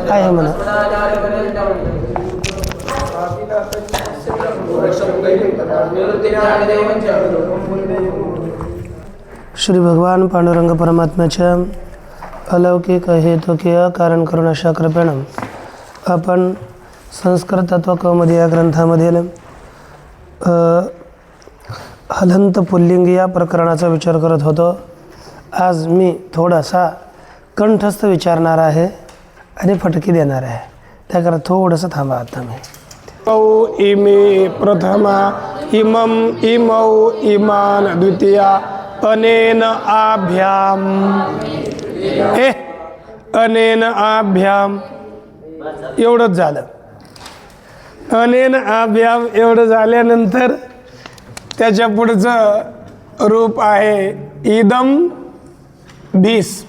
आहे म्हणा. श्री भगवान पांडुरंग परमात्म्याच्या अलौकिक हेतुकीय कारण करून अशा कृपेनं आपण संस्कृत तत्वकौमुदी या ग्रंथामधील हलंत पुल्लिंग या प्रकरणाचा विचार करत होतो. आज मी थोडासा कंठस्थ विचारणार आहे आणि फटकी देणार आहे, त्याकरता थोडंसं थांबा. आता मी इमे प्रथमा इमम इमौ इमान द्वितीया अनेन आभ्याम अनेन आभ्याम एवढंच झालं. अनेन आभ्याम एवढं झाल्यानंतर त्याच्या पुढचं रूप आहे इदम भीस.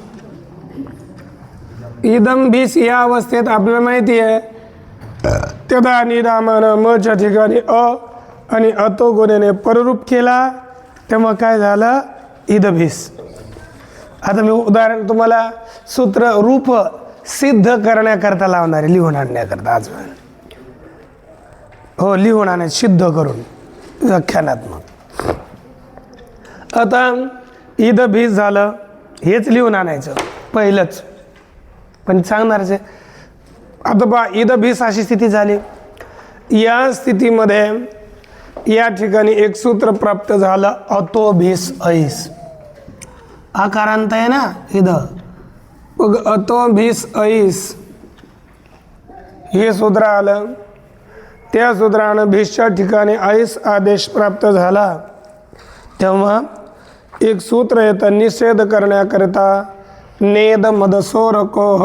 इदम भीस या अवस्थेत आपल्याला माहिती आहे तदा निदामानं मच्या ठिकाणी अ आणि अतो गुणेने पररूप केला, तेव्हा काय झालं इदभीस. आता मी उदाहरण तुम्हाला सूत्र रूप सिद्ध करण्याकरता लावणार आहे, लिहून आणण्याकरता. आज हो लिहून आणा सिद्ध करून व्याख्यानात्मक. आता इदभीस झालं, हेच लिहून आणायचं पहिलंच, पण सांगणारच आहे. आता बा इदभीस अशी स्थिती झाली. या स्थितीमध्ये या ठिकाणी एक सूत्र प्राप्त झालं अतोभीस ऐस. आकारांत आहे ना इद, मग अतोभीस ऐस हे सूत्र आलं. त्या सूत्रानं भीसच्या ठिकाणी ऐस आदेश प्राप्त झाला. तेव्हा एक सूत्र येतं निषेध करण्याकरता नेद मदसोरकोह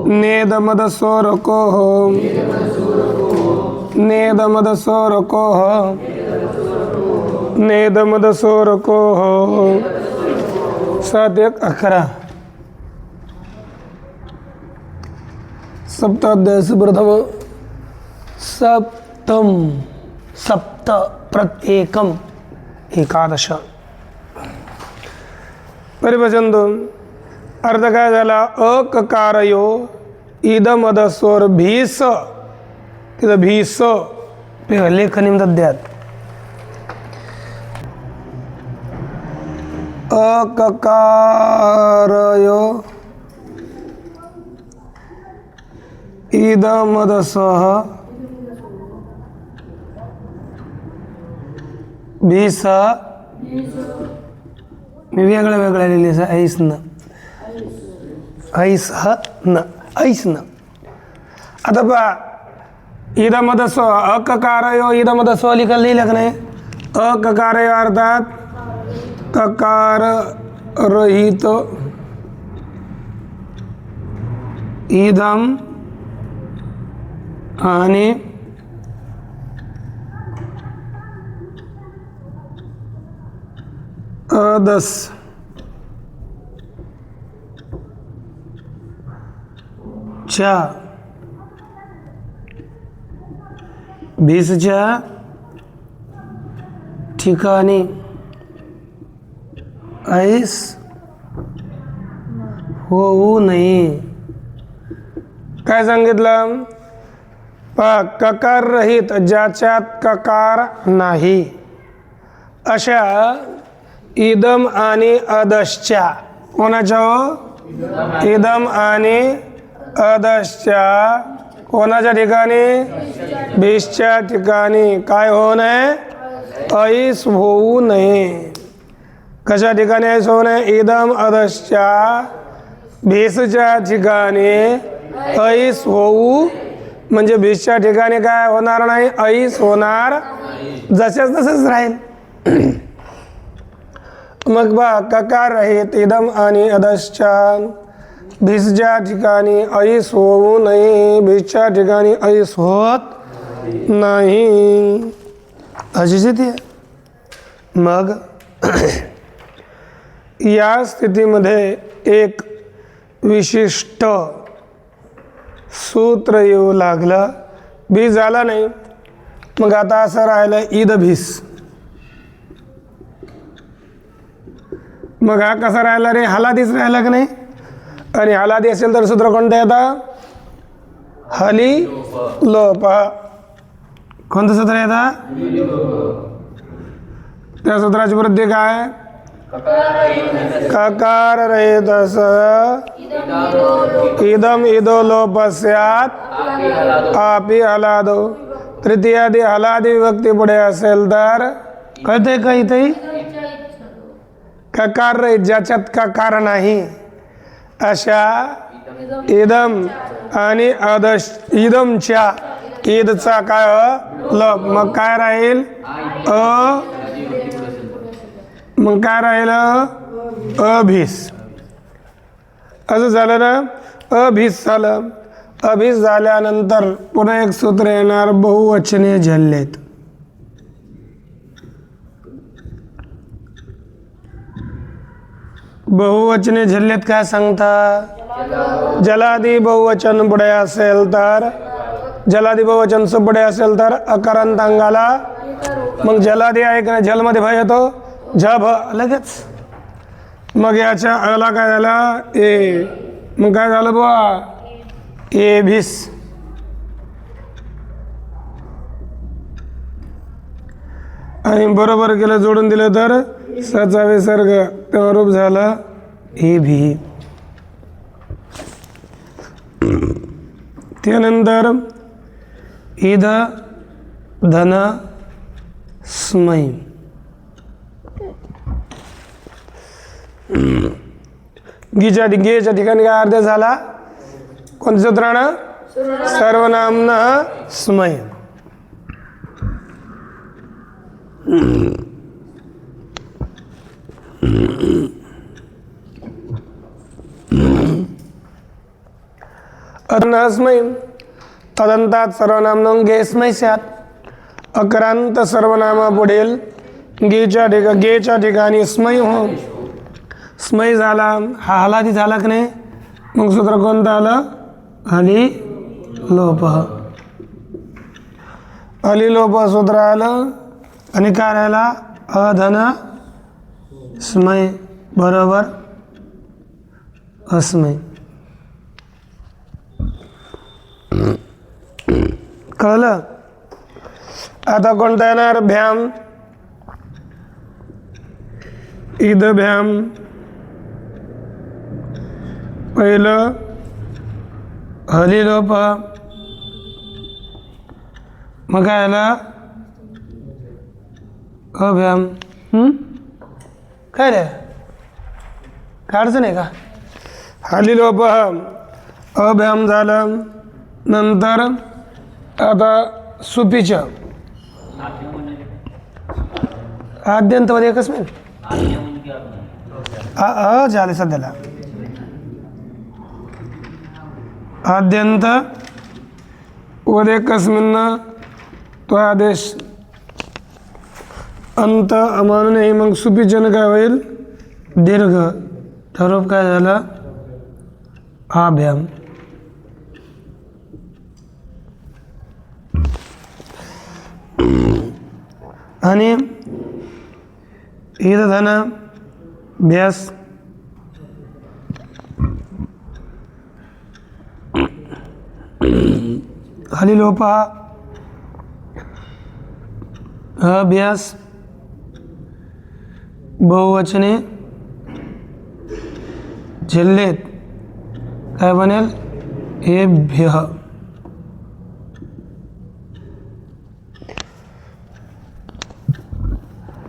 नेद मदसोरकोह नेद मदसोरकोह नेद मदसोरकोह 7 1 11 सप्ताध्याय प्रथम सप्तम सप्त प्रत्येकम एकादश. परिभजन 2. अर्थ काय झाला अककारयो इदमदस्वर भीस. तिथं भीस लेखनिम द्यात. अककारयो इदमदसह भीस. मी वेगळं वेगळं लिहिलं ऐस न ऐस ह न ऐस न. आता पहा इदमदस्व अककारयो इदमदस्व लिहिलं का नाही. अककारयो अर्थात ककार रहित इदम आणि अदस च्या भीसच्या ठिकाणी ऐस होऊ नये. काय सांगितलं. ककार रहित ज्याच्यात ककार नाही अशा इदम आणि अदसच्या कोणाच्या इदम आणि अदसच्या कोणाच्या ठिकाणी भीसच्या ठिकाणी काय होऊ नये ऐस होऊ नये. कशा ठिकाणी ऐस होऊ नये इदम अदसच्या भीसच्या ठिकाणी ऐस होऊ म्हणजे भीसच्या ठिकाणी काय होणार नाही ऐस होणार जसेच तसेच राहील. मग बा ककार रहित इदम आणि अदसच्या भीसच्या ठिकाणी ऐस होऊ नये. भीसच्या ठिकाणी ऐस होत नाही अशी स्थिती आहे. मग या स्थितीमध्ये एक विशिष्ट सूत्र येऊ लागलं. भीस झाला नाही. मग आता असं राहिलं इदभीस. मग हा कसा राहिला रे, हलादीच राहिला की नाही. आणि हलादी असेल तर सूत्र कोणतं येतं, हली लोप. कोणतं सूत्र येतं, त्या सूत्राची वृद्धी काय, ककार रहित इदम इदो लोप स्यात् आपी हलादो. तृतीयादी हलादी विभक्ती पुढे असेल तर कळते का इथे, ककार रहित ज्याच्यात ककार नाही अशा इदम आणि अदश इदमच्या ईदचा काय लोप. मग काय राहील मग काय राहिलं अभीस. असं झालं ना, अभीस झालं. अभीस झाल्यानंतर पुन्हा एक सूत्र येणार, बहुवचने झल्लेत. बहुवचने झल्लेत काय सांगता, जलादी बहुवचन पुढे असेल तर, जलादी बहुवचन पुढे असेल तर अकारांत अंगाला, मग जलादी आहे का जलमध्ये भय येतो, झ भ लगेच. मग याच्या अला काय झाला ए, मग काय झालं बुवा ए भीस. आणि बरोबर केलं, जोडून दिलं तर सचा विसर्ग, तेव्हा रूप झालं ए भी. त्यानंतर ईद धन स्मय. गीच्या ठिकाणी काय अर्थ झाला, कोणत्या सूत्रानं, सर्वनामना स्मय. अस्मय तदंतात सर्वनाम गे स्मय स्यात्. अकरांत सर्वनामा पुढील गेच्या ठिकाणी स्मय हो, स्मय झाला. हा हलादी झाला की नाही, मग सूत्र कोणतं आलं, हली लोप. हली लोप सूत्र आलं. आणि काय राहिला, अधन स्मय बरोबर अस्मय. कळलं. आता कोणता येणार, भ्याम. ईद भ्याम पहिलं हली लोप. मग काय आला अभ्याम. काय रे, काय अडचण आहे का, हली लोप अभ्याम झालं. नंतर आता सुपीच आद्यंतमध्ये एकच मिनिट झाले सध्याला. आद्यंत उदेकस्मिन् तो आदेश अंत अमानू नाही. मग सुपीचन काय होईल, दीर्घ. ठरूप काय झालं, आभ्याम. आणि ईद धन भ्यास. हली लोप अभ्यास बहुवचने झल्लेत काय बनेल, एभ्य.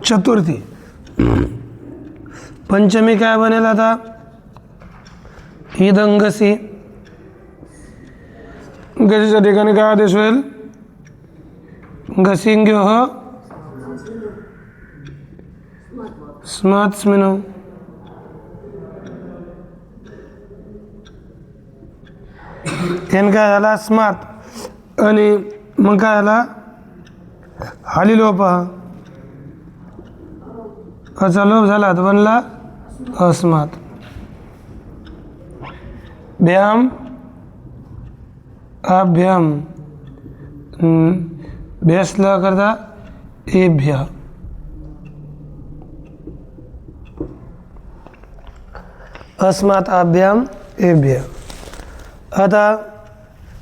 चतुर्थी पंचमी काय बनेल आता, ईदंगसी. गसीच्या ठिकाणी काय आदेश होईल, गसिंग्यो हो स्मात्स्मिनो. यान काय झाला स्मात. आणि मग काय झाला हाली लोप. असा लोप झाला तर बनला अस्मात. भ्याम अभ्याम भ्यासला करता एभ्य. अस्मात् आभ्याम एभ्य. आता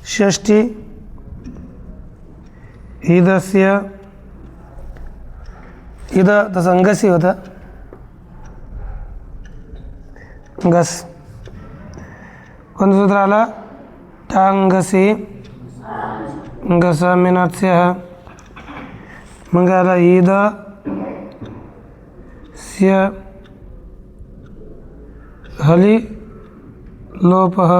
षष्ठी इदस्य इद तसं अंगसी होता गस कोणतं सूत्र आलं टांगसी गसामिनास्य मग आला ईद स्य हली लोपः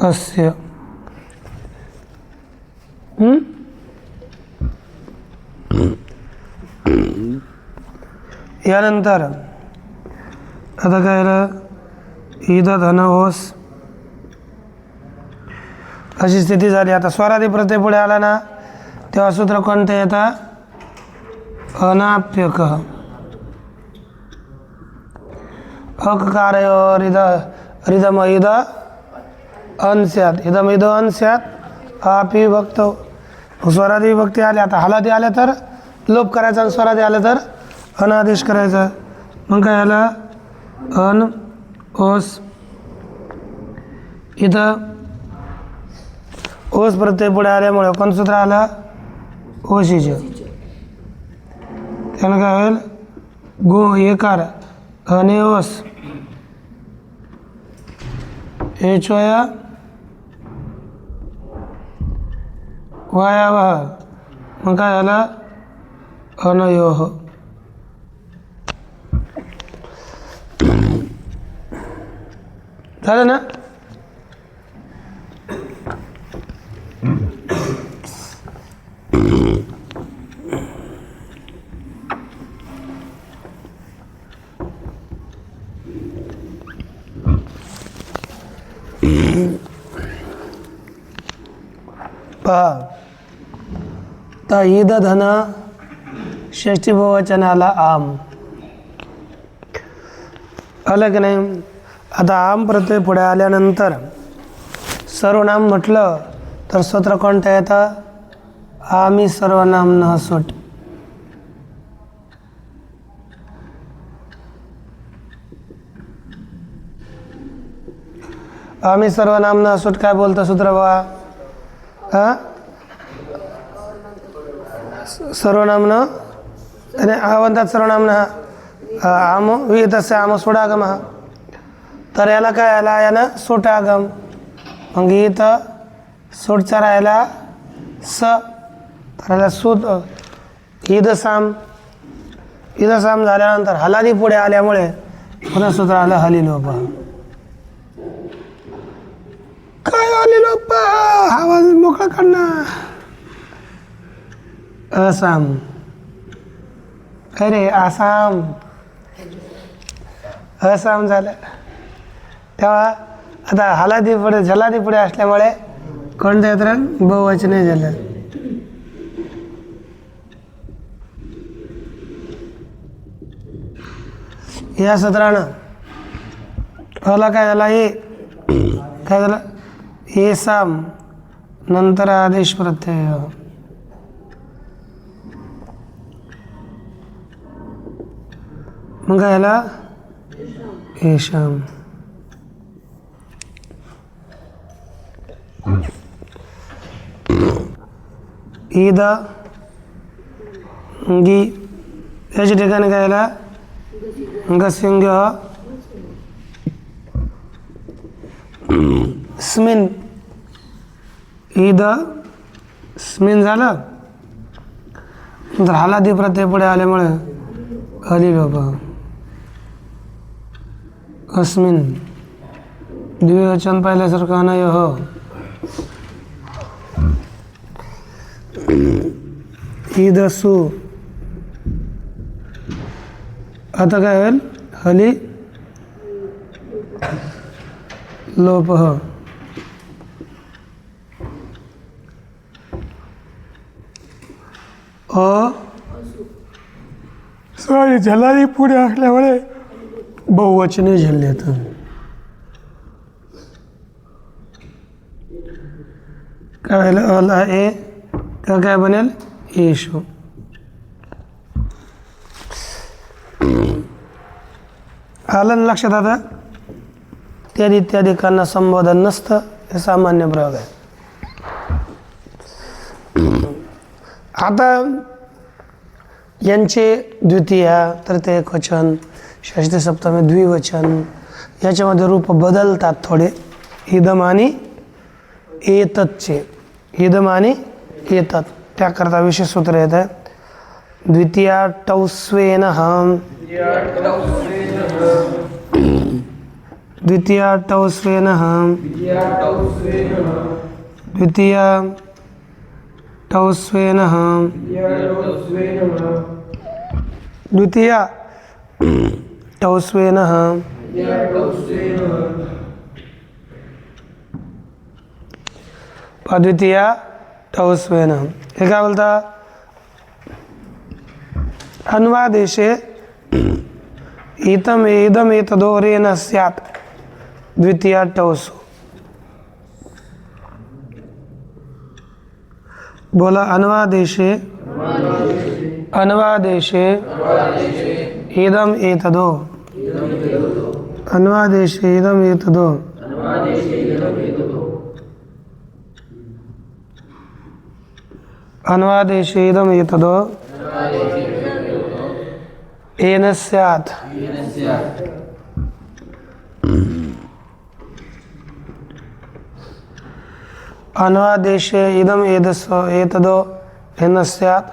अस्य. यानंतर आता काय आलं ईद धन ओस अशी स्थिती झाली. आता स्वरादी प्रत्यय पुढे आला ना तेव्हा सूत्र कोणते येतात अनाप्यक अककारयोर रिदम इद अंस्यात इदम इद अंस्यात आपी भक्त. स्वरादी विभक्ती आले. आता हलादी आले तर लोप करायचा आणि स्वरादी आले तर अनादेश करायचा. मग काय आला अन ओस इथं ओस प्रत्यय पुढे आल्यामुळे कोण सूत्र आलं ओशीचे. त्यानं काय होईल गो एकार आणि ओस एचोया वायावह. मग काय झालं अनयोह. झालं ना. पहा तर ईद धन षष्ठी बहुवचनाला आम आलं की नाही. आता आम प्रत्यय पुढे आल्यानंतर सर्वनाम म्हटलं तर सूत्र कोणतं येतं आम्ही सर्वनाम न सुट. आम्ही सर्वनाम न सुट काय बोलतं सूत्र बघा हां सर्वनाम न आणि म्हणतात सर्वनाम न आम वितस्य आम सोडागम. तर याला काय आला यानं सोटागम. मग इथं सोटचा राहिला स तर याला सूत ईदसाम. ईदसाम झाल्यानंतर हलादी पुढे आल्यामुळे पुन्हा सूत्र आलं हलिलोप. काय हलिलोप आवाज मोकळा काढणं. असाम अरे आसाम असाम झालं. तेव्हा आता हलादी पुढे झलादी पुढे असल्यामुळे कोणत्या येतात बहुवचने झालं. या सूत्रानं पहिला काय झाला हे काय झालं एसाम नंतर आदेश प्रत्यय. मग काय झाला एशाम. ईद गी याच्या ठिकाणी काय झाला गसिंग स्मिन. ईद स्मिन झालं नंतर हलादी प्रत्यय पुढे आल्यामुळे हलिलोप. अस्मिन द्विवचन पाहिल्यासारखं अनयोह. ईदसु आता काय होईल हली लोपः. सॉरी झलादी पुढे असल्यामुळे बहुवचने झेलले तर काय व्हायला अला ए तर काय बनेल येशू. आलं ना लक्षात आता? इत्यादी इत्यादिकांना संबोधन नसतं, हे सामान्य प्रयोग आहे. आता यांचे द्वितीया, तृतीय एकवचन, षष्ठी सप्तमी द्विवचन याच्यामध्ये रूप बदलतात थोडे. इदम आणि एततचे, इदम आणि एतत त्याकरता विशेष सूत्र येत आहे. द्वितीया टौस्वेन हम, द्वितीया टौस्वेन हम, द्वितीया टौस्वेन हम, द्वितीया टौस्वेन हम, अद्वितीया टौस्वेन हम. हे काय बोलता? अन्वादेशे इतम इदम एतदोरेन स्यात् द्वितीया टौसु. बोला अन्वादेशे, अन्वादेशे इदम एतदो, अन्वादेशे इदम एतदो, अन्वादेशे इदम एतदो एन स्यात्. अन्वादेशे इदम एतदो एन स्यात्.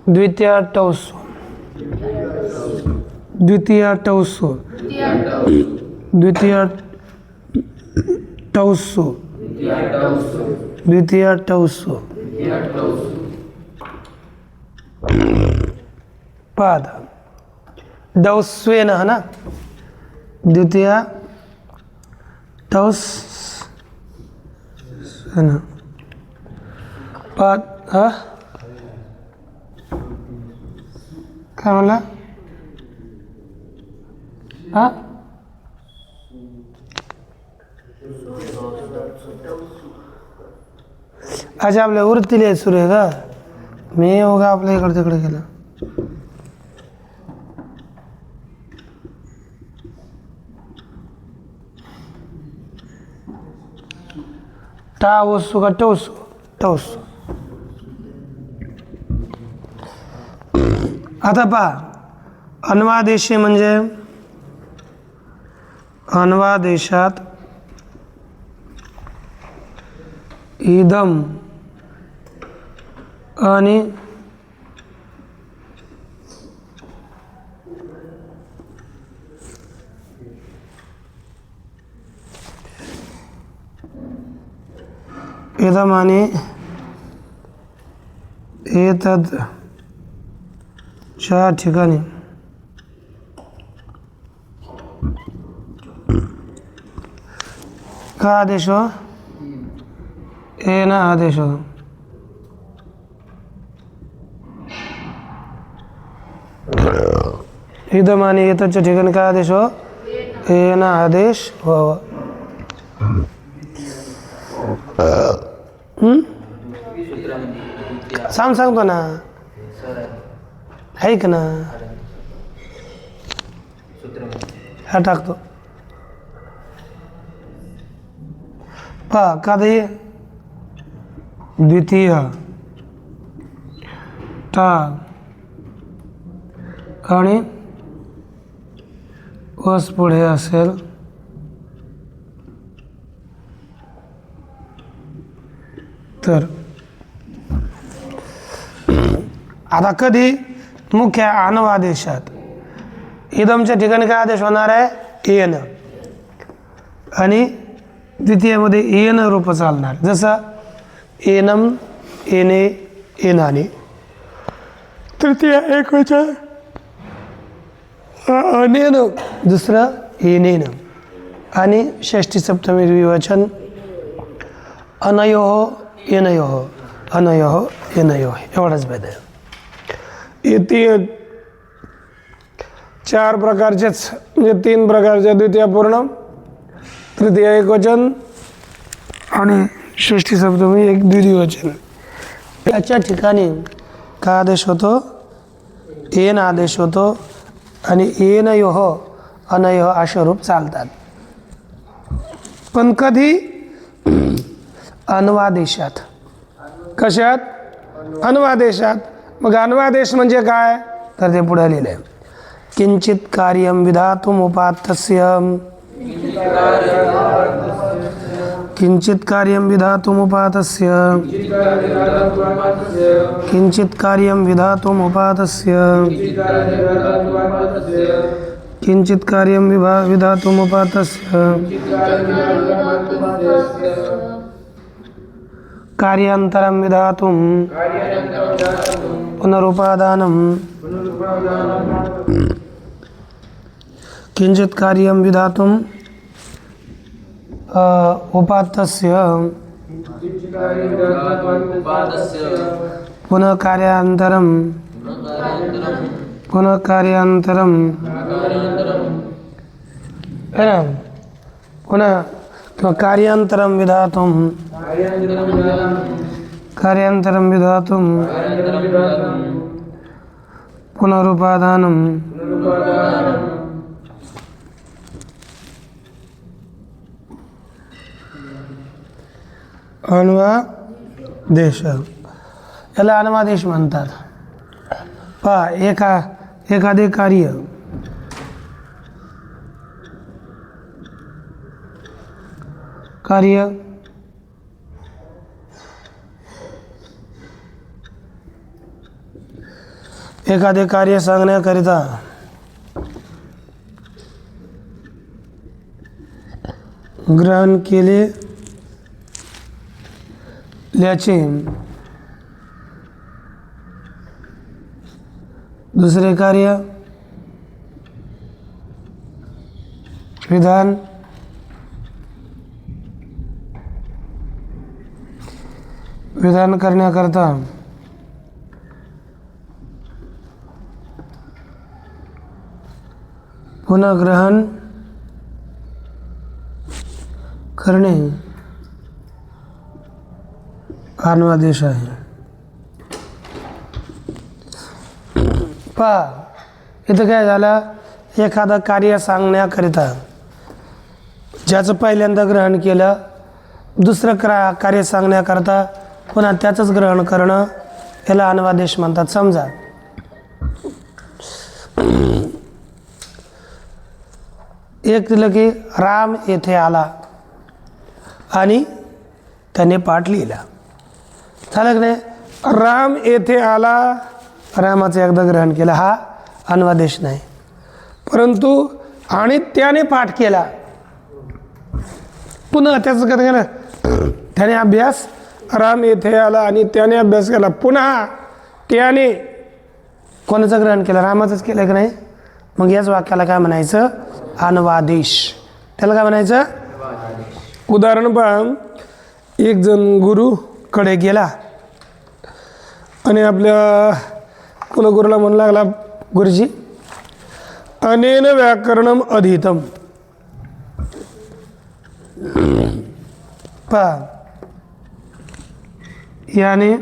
द्वितीया टौसु, द्वितीया टौसु, द्वितीया टौसु, द्वितीया टौसु. पाद डौस्वेन है ना, द्वितीया टौस पाद. हा काय म्हणला? हा अच्छा, आपल्या वृत्तीला सुरू आहे का? मी होगा आपल्या इकडे तिकडे गेलं. टावसू का टौसू? टौसू. आता पहा, अन्वादेशे म्हणजे अन्वादेशात इदम आणि इदम आणि एतद च्या ठिकाणी का आदेश हो? एन आदेश हो. इदम आणि एतदच्या ठिकाणी काय आदेश हो? एन आदेश हो. सांगतो ना, ऐक ना, हा टाकतो. पहा का ते द्वितीय टाक आणि वस पुढे असेल तर. आता कधी मुख्य अनुवादेशात इदमच्या ठिकाणी काय आदेश होणार आहे? एन. आणि द्वितीयमध्ये एन रूप चालणार, जसं एनम, एने, एनाने. तृतीय एकवचन अनेन, दुसरं एनेन. आणि षष्ठी सप्तमी द्विवचन अनयोः एनयोः, अनयोः एनयोः, एवढाच भेद आहे. हे चार प्रकारचेच, म्हणजे तीन प्रकारचे द्वितीय पूर्ण, तृतीय एकवचन आणि षष्ठी सप्तमी एक द्विवचन. याच्या ठिकाणी काय आदेश होतो? एन आदेश होतो आणि एन योह अनयोह असे रूप चालतात. पण कधी? अन्वादेशात. कशात? अन्वादेशात. मग अन्वादेश म्हणजे काय? तर ते पुढे लिहिले, किंचित कार्यम विधातुम उपात्तस्य, किंचित कार्यम विधातुम उपात्तस्य, किंचित कार्यम विधातुम उपात्तस्य, किंचित कार्यम विधातुम उपात्तस्य, कार्यान्तरं विधातुम पुनरुपादानं, किंचित कार्यं विधातुम उपात्तस्य, पुनः कार्यान्तरं है ना, पुनः कार्यान्तरं विधातुम पुनरुपादानं अन्वादेश. याला अन्वादेश म्हणतात. पहा, एखादे कार्य एखादे कार्य सांगण्याकरिता ग्रहण केल्याचे दुसरे कार्य विधान करण्याकरता पुन्हा ग्रहण करणे अन्वादेश आहे. पहा, इथं काय झालं? एखादं कार्य सांगण्याकरिता ज्याचं पहिल्यांदा ग्रहण केलं, दुसरं कार्य सांगण्याकरता पुन्हा त्याचंच ग्रहण करणं, याला अन्वादेश म्हणतात. समजा एक दिलं की राम येथे आला आणि त्याने पाठ लिहिला. झालं की नाही? राम येथे आला, रामाचं एकदा ग्रहण केलं, हा अन्वादेश नाही. परंतु आणि त्याने पाठ केला, पुन्हा त्याचं कसं केलं? त्याने अभ्यास, राम येथे आला आणि त्याने अभ्यास केला, पुन्हा त्याने कोणाचं ग्रहण केलं? रामाचंच केलं की नाही? मग याच वाक्याला काय म्हणायचं? अन्वादेश. त्याला काय म्हणायचं? उदाहरण पहा, एक जण गुरुकडे गेला आणि आपल्या कुलगुरूला म्हणू लागला, गुरुजी अनेन व्याकरणम अधीतम. पहा, याने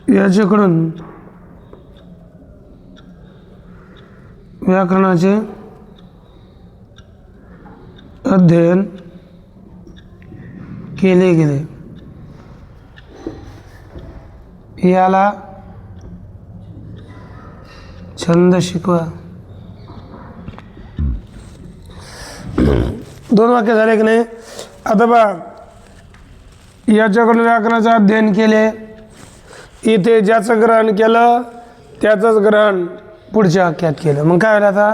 याच्याकडून व्याकरणाचे अध्ययन केले गेले. याला छंद शिकवा. दोन वाक्य झाले की नाही? आता बघा, याच्याकडून व्याकरणाचं अध्ययन केले, इथे ज्याचं ग्रहण केलं त्याचंच ग्रहण पुढच्या वाक्यात केलं. मग काय झालं? आता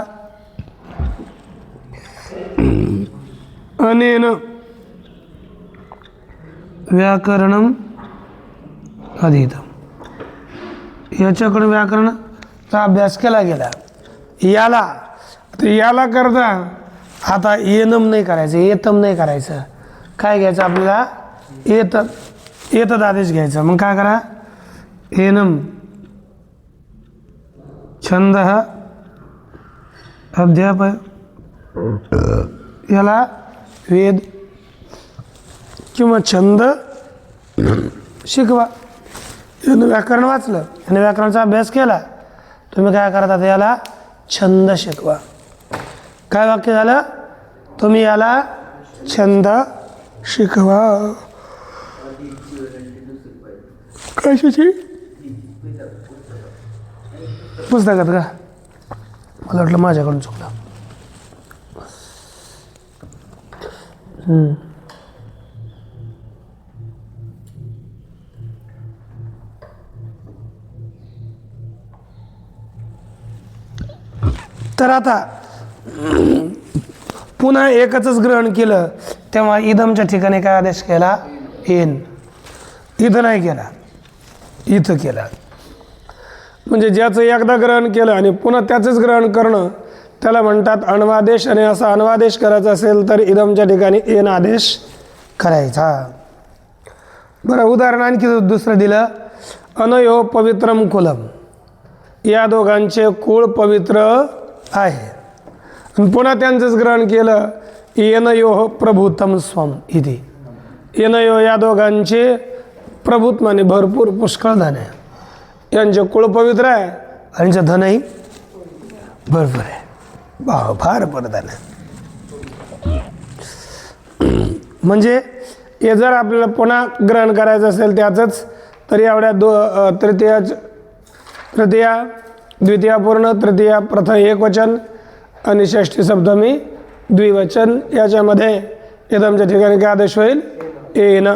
अनेन व्याकरणम अधीतम. याच्याकडून व्याकरणाचा अभ्यास केला गेला. याला करता आता एनम नाही करायचं, एतम नाही करायचं. काय घ्यायचं आपल्याला? एतद आदेश घ्यायचा. मग काय करा? एनम छंद हा अध्यापय, याला वेद किंवा छंद शिकवा. यानं व्याकरण वाचलं आणि व्याकरणाचा अभ्यास केला, तुम्ही काय करतात, याला छंद शिकवा. काय वाक्य झालं, तुम्ही याला छंद शिकवा. कशाची पुस्तकात का, मला वाटलं माझ्याकडून चुकलं. तर आता पुन्हा एकच ग्रहण केलं तेव्हा इदमच्या ठिकाणी काय आदेश केला, एन. इथं नाही केला, इथं केला. म्हणजे ज्याचं एकदा ग्रहण केलं आणि पुन्हा त्याचंच ग्रहण करणं त्याला म्हणतात अन्वादेश. आणि असा अन्वादेश करायचा असेल तर इदमच्या ठिकाणी एन आदेश करायचा. बरं, उदाहरण आणखी दुसरं दिलं, अनयो पवित्रम कुलम, या दोघांचे कुळ पवित्र आहे. आणि पुन्हा त्यांचंच ग्रहण केलं, येनयो प्रभुतम स्वम इथे. येनयो या दोघांचे प्रभुत माने भरपूर पुष्कळ धन आहे, यांचे कुळ पवित्र आहे आणि यांचं धनही भरपूर आहे. फार प्रधान आहे. म्हणजे हे जर आपल्याला पुन्हा ग्रहण करायचं असेल त्याचंच, तर एवढ्या तृतीया द्वितीया पूर्ण, तृतीया प्रथम एकवचन आणि षष्ठी सप्तमी द्विवचन, याच्यामध्ये एकदमच्या ठिकाणी काय आदेश होईल, एन.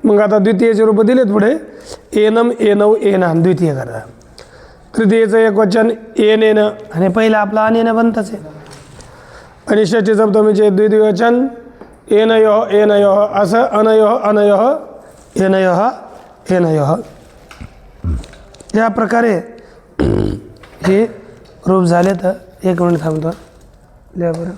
मग आता द्वितीयचे रूप दिलेत पुढे, एनम एनव एना द्वितीय करा. तृतीयेचं एकवचन एन एन आणि पहिला आपला अनेन बनतच आहे. आणि षष्ठी सप्तमीचे द्विवचन एनयो एनयो, असं अनयो अनयो एनयो एनयो. या प्रकारे हे रूप झाले. तर एक मिनिट थांबतो, लिहा बरं.